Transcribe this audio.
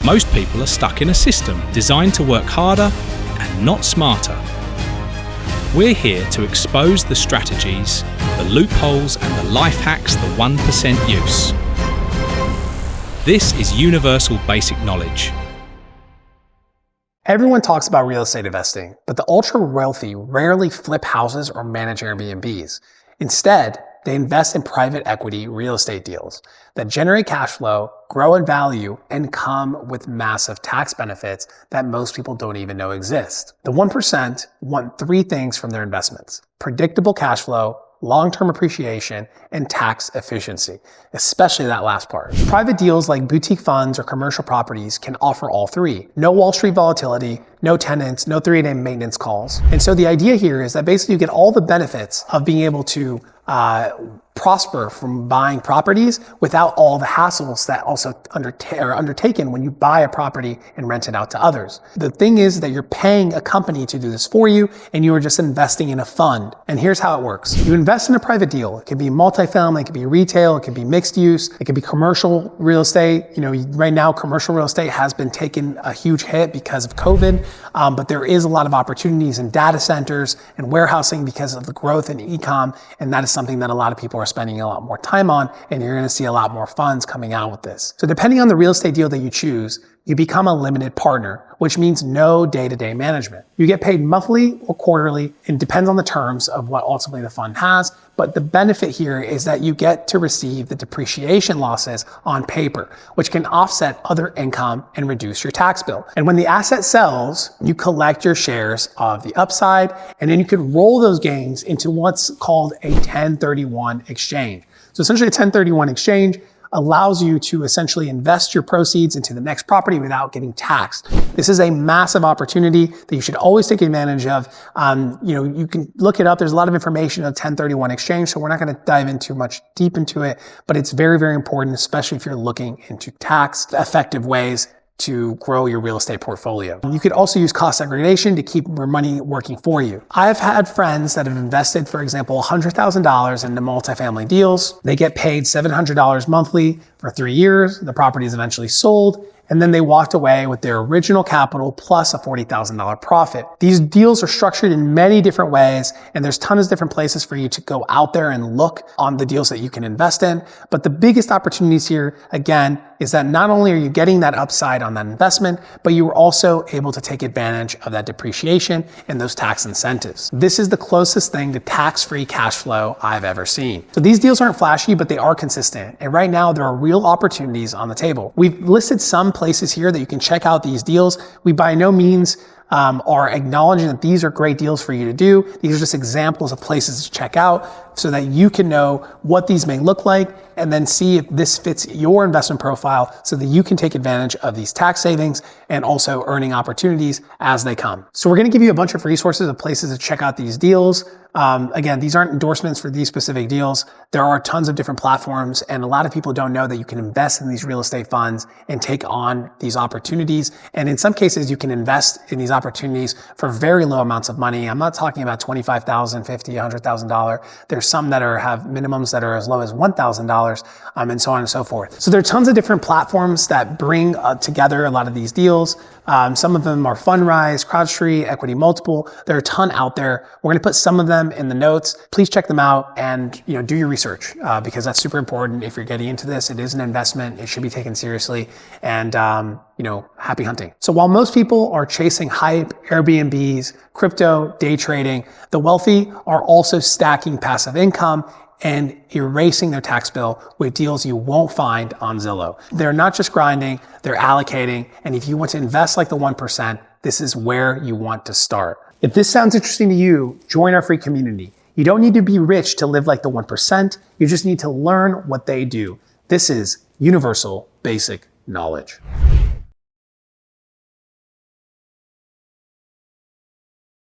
Most people are stuck in a system designed to work harder and not smarter. We're here to expose the strategies, the loopholes and the life hacks the 1% use. This is universal basic knowledge. Everyone talks about real estate investing, but the ultra wealthy rarely flip houses or manage Airbnbs. Instead, they invest in private equity real estate deals that generate cash flow, grow in value, and come with massive tax benefits that most people don't even know exist. The 1% want three things from their investments: predictable cash flow, long-term appreciation, and tax efficiency, especially that last part. Private deals like boutique funds or commercial properties can offer all three. No Wall Street volatility, no tenants, no 3-day maintenance calls. And so the idea here is that basically you get all the benefits of being able to prosper from buying properties without all the hassles that also are undertaken when you buy a property and rent it out to others. The thing is that you're paying a company to do this for you, and you are just investing in a fund. And here's how it works. You invest in a private deal. It can be multifamily, it can be retail, it can be mixed use, it can be commercial real estate. You know, right now commercial real estate has been taking a huge hit because of COVID, but there is a lot of opportunities in data centers and warehousing because of the growth in e-com, and that is something that a lot of people are spending a lot more time on, and you're going to see a lot more funds coming out with this. So depending on the real estate deal that you choose, you become a limited partner, which means no day-to-day management. You get paid monthly or quarterly, and depends on the terms of what ultimately the fund has. But the benefit here is that you get to receive the depreciation losses on paper, which can offset other income and reduce your tax bill. And when the asset sells, you collect your shares of the upside, and then you can roll those gains into what's called a 1031 exchange. So essentially a 1031 exchange allows you to essentially invest your proceeds into the next property without getting taxed. This is a massive opportunity that you should always take advantage of. You can look it up. There's a lot of information on 1031 exchange, so we're not going to dive in too much deep into it, but it's very, very important, especially if you're looking into tax effective ways to grow your real estate portfolio. You could also use cost segregation to keep your money working for you. I've had friends that have invested, for example, $100,000 into multifamily deals. They get paid $700 monthly for 3 years. The property is eventually sold, and then they walked away with their original capital plus a $40,000 profit. These deals are structured in many different ways, and there's tons of different places for you to go out there and look on the deals that you can invest in. But the biggest opportunities here, again, is that not only are you getting that upside on that investment, but you are also able to take advantage of that depreciation and those tax incentives. This is the closest thing to tax-free cash flow I've ever seen. So these deals aren't flashy, but they are consistent. And right now there are real opportunities on the table. We've listed some places here that you can check out these deals. We by no means are acknowledging that these are great deals for you to do. These are just examples of places to check out so that you can know what these may look like and then see if this fits your investment profile so that you can take advantage of these tax savings and also earning opportunities as they come. So we're going to give you a bunch of resources of places to check out these deals. Again, these aren't endorsements for these specific deals. There are tons of different platforms, and a lot of people don't know that you can invest in these real estate funds and take on these opportunities. And in some cases, you can invest in these opportunities for very low amounts of money. I'm not talking about $25,000, $50,000, $100,000. There's some that have minimums that are as low as $1,000, and so on and so forth. So there are tons of different platforms that bring together a lot of these deals. Some of them are Fundrise, CrowdStreet, Equity Multiple. There are a ton out there. We're going to put some of them in the notes. Please check them out and do your research because that's super important. If you're getting into this, it is an investment. It should be taken seriously, and happy hunting. So while most people are chasing hype, Airbnbs, crypto, day trading, the wealthy are also stacking passive income and erasing their tax bill with deals you won't find on Zillow. They're not just grinding, they're allocating. And if you want to invest like the 1%, this is where you want to start. If this sounds interesting to you, join our free community. You don't need to be rich to live like the 1%. You just need to learn what they do. This is universal basic knowledge.